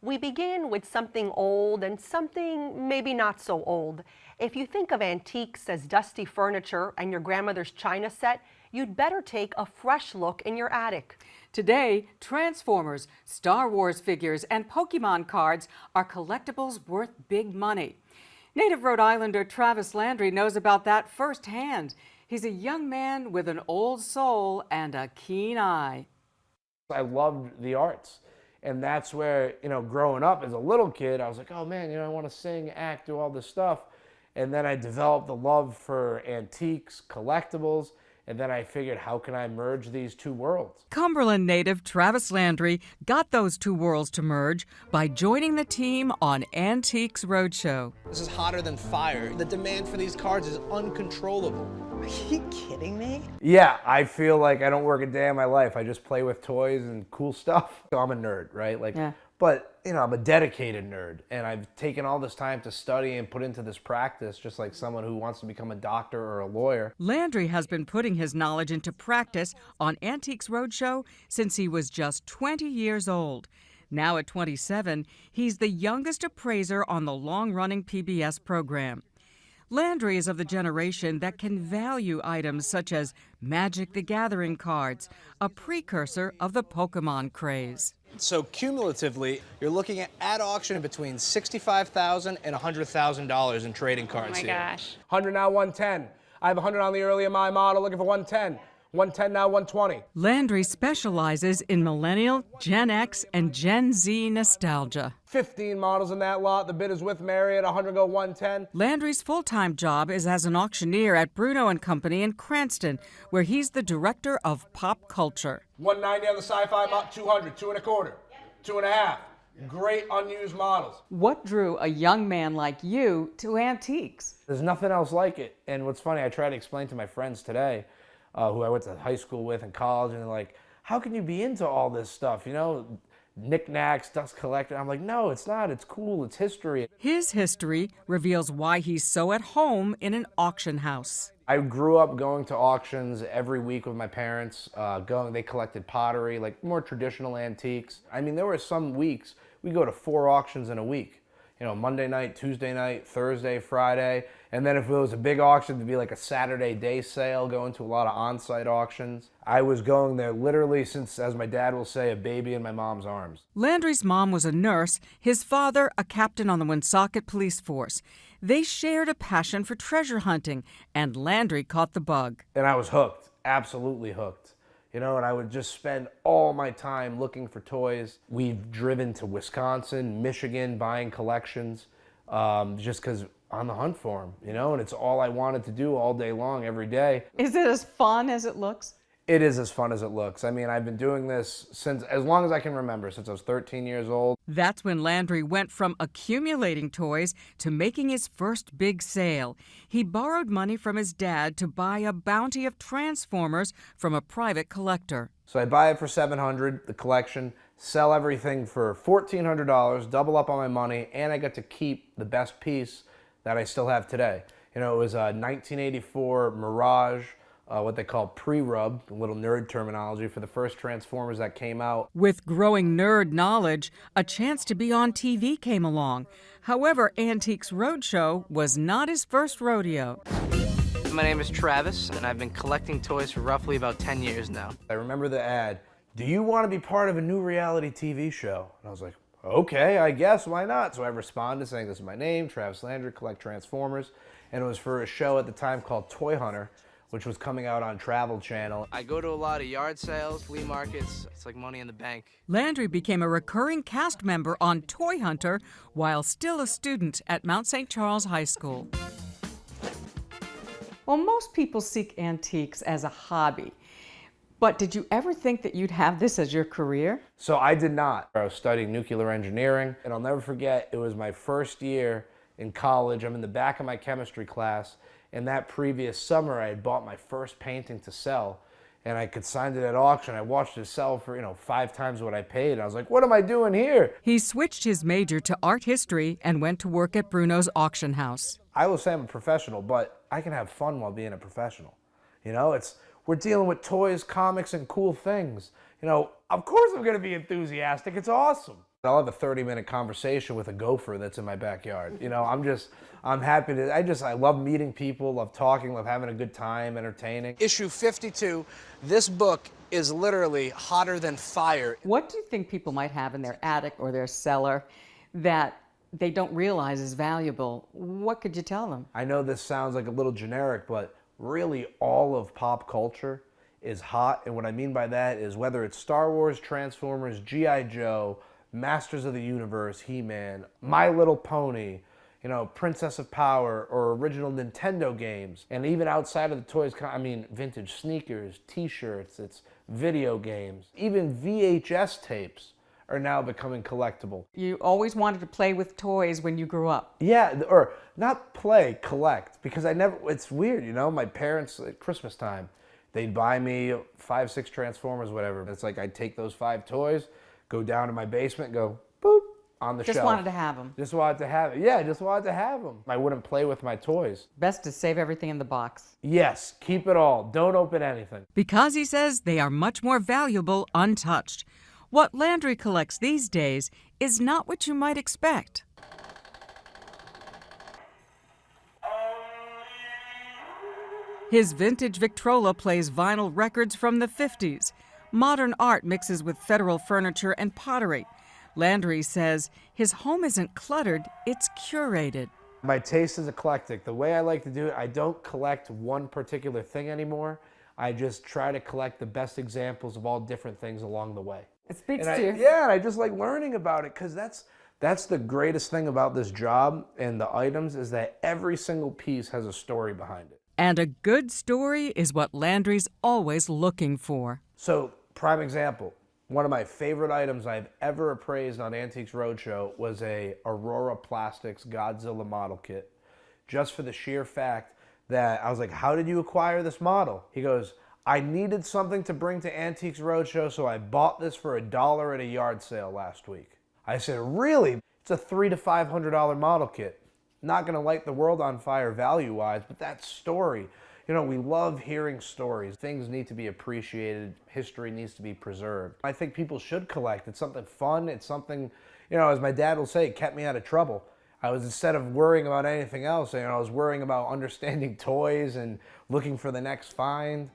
We begin with something old and something maybe not so old. If you think of antiques as dusty furniture and your grandmother's china set, you'd better take a fresh look in your attic. Today, Transformers, Star Wars figures, and Pokemon cards are collectibles worth big money. Native Rhode Islander Travis Landry knows about that firsthand. He's a young man with an old soul and a keen eye. I loved the arts. And that's where, growing up as a little kid, I was like, oh man, I want to sing, act, do all this stuff. And then I developed the love for antiques, collectibles, and then I figured, how can I merge these two worlds? Cumberland native Travis Landry got those two worlds to merge by joining the team on Antiques Roadshow. This is hotter than fire. The demand for these cards is uncontrollable. Are you kidding me? Yeah, I feel like I don't work a day in my life. I just play with toys and cool stuff. So I'm a nerd, right? But, I'm a dedicated nerd, and I've taken all this time to study and put into this practice, just like someone who wants to become a doctor or a lawyer. Landry has been putting his knowledge into practice on Antiques Roadshow since he was just 20 years old. Now at 27, he's the youngest appraiser on the long-running PBS program. Landry is of the generation that can value items such as Magic the Gathering cards, a precursor of the Pokemon craze. So cumulatively, you're looking at auction between $65,000 and $100,000 in trading cards here. Oh my gosh. 100 now, 110. I have 100 on the early MI model, looking for 110. 110 now, 120. Landry specializes in Millennial, Gen X, and Gen Z nostalgia. 15 models in that lot. The bid is with Marriott. 100 go 110. Landry's full-time job is as an auctioneer at Bruno & Company in Cranston, where he's the director of pop culture. 190 on the sci-fi mod. 200, 2 1/4, 2 1/2. Great unused models. What drew a young man like you to antiques? There's nothing else like it. And what's funny, I try to explain to my friends today, who I went to high school with and college, and they're like, how can you be into all this stuff? Knickknacks, dust collecting. I'm like, no, it's not. It's cool. It's history. His history reveals why he's so at home in an auction house. I grew up going to auctions every week with my parents. They collected pottery, like more traditional antiques. I mean, there were some weeks we go to 4 auctions in a week. Monday night, Tuesday night, Thursday, Friday. And then if it was a big auction, it'd be like a Saturday day sale, going to a lot of on-site auctions. I was going there literally since, as my dad will say, a baby in my mom's arms. Landry's mom was a nurse, his father a captain on the Woonsocket Police Force. They shared a passion for treasure hunting, and Landry caught the bug. And I was hooked, absolutely hooked. And I would just spend all my time looking for toys. We've driven to Wisconsin, Michigan, buying collections, just because on the hunt for them, and it's all I wanted to do all day long, every day. Is it as fun as it looks? It is as fun as it looks. I mean, I've been doing this since, as long as I can remember, since I was 13 years old. That's when Landry went from accumulating toys to making his first big sale. He borrowed money from his dad to buy a bounty of Transformers from a private collector. So I buy it for $700, the collection, sell everything for $1,400, double up on my money, and I get to keep the best piece that I still have today. It was a 1984 Mirage, what they call pre-rub, a little nerd terminology for the first Transformers that came out. With growing nerd knowledge, a chance to be on TV came along. However, Antiques Roadshow was not his first rodeo. My name is Travis, and I've been collecting toys for roughly about 10 years now. I remember the ad, do you want to be part of a new reality TV show? And I was like, okay, I guess, why not? So I responded saying, this is my name, Travis Landry, collect Transformers. And it was for a show at the time called Toy Hunter, which was coming out on Travel Channel. I go to a lot of yard sales, flea markets. It's like money in the bank. Landry became a recurring cast member on Toy Hunter while still a student at Mount St. Charles High School. Well, most people seek antiques as a hobby. But did you ever think that you'd have this as your career? So I did not. I was studying nuclear engineering, and I'll never forget, it was my first year in college. I'm in the back of my chemistry class, and that previous summer I had bought my first painting to sell, and I consigned it at auction. I watched it sell for, 5 times what I paid. I was like, what am I doing here? He switched his major to art history and went to work at Bruno's auction house. I will say I'm a professional, but I can have fun while being a professional. We're dealing with toys, comics, and cool things. Of course I'm going to be enthusiastic. It's awesome. I'll have a 30-minute conversation with a gopher that's in my backyard. You know, I'm happy to, I love meeting people, love talking, love having a good time, entertaining. Issue 52, this book is literally hotter than fire. What do you think people might have in their attic or their cellar that they don't realize is valuable? What could you tell them? I know this sounds like a little generic, but really all of pop culture is hot. And what I mean by that is whether it's Star Wars, Transformers, G.I. Joe, Masters of the Universe, He-Man, My Little Pony, you know, Princess of Power, or original Nintendo games. And even outside of the toys, I mean, vintage sneakers, t-shirts, it's video games. Even VHS tapes are now becoming collectible. You always wanted to play with toys when you grew up. Yeah, or not play, collect. Because it's weird, you know, my parents at Christmas time, they'd buy me 5, 6 Transformers, whatever. It's like I'd take those 5 toys, go down to my basement, go boop, on the shelf. Just wanted to have them. Just wanted to have it. Yeah, just wanted to have them. I wouldn't play with my toys. Best to save everything in the box. Yes, keep it all. Don't open anything. Because he says they are much more valuable untouched. What Landry collects these days is not what you might expect. His vintage Victrola plays vinyl records from the 50s. Modern art mixes with federal furniture and pottery. Landry says his home isn't cluttered, it's curated. My taste is eclectic. The way I like to do it, I don't collect one particular thing anymore. I just try to collect the best examples of all different things along the way. It speaks And to you. Yeah, and I just like learning about it because that's the greatest thing about this job and the items is that every single piece has a story behind it. And a good story is what Landry's always looking for. So, prime example, one of my favorite items I've ever appraised on Antiques Roadshow was a Aurora Plastics Godzilla model kit. Just for the sheer fact that I was like, how did you acquire this model? He goes, I needed something to bring to Antiques Roadshow, so I bought this for $1 at a yard sale last week. I said, really? It's a $300 to $500 model kit. Not gonna light the world on fire value-wise, but that story. You know, we love hearing stories. Things need to be appreciated. History needs to be preserved. I think people should collect. It's something fun. It's something, you know, as my dad will say, it kept me out of trouble. I was, instead of worrying about anything else, you know, I was worrying about understanding toys and looking for the next find.